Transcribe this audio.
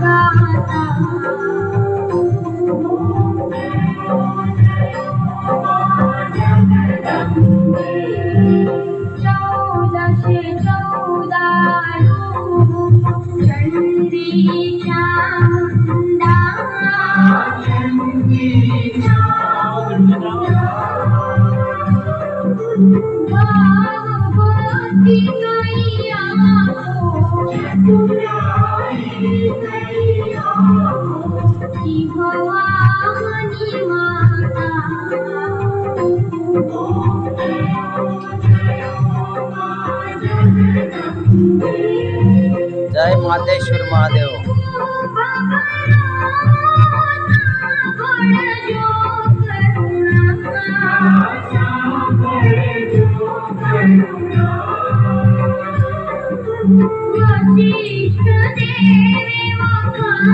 गाता चौदाशे चौदा रूप चंडीच्या भागवती गैया की भवानी माता जय मातेश्वर महादेव।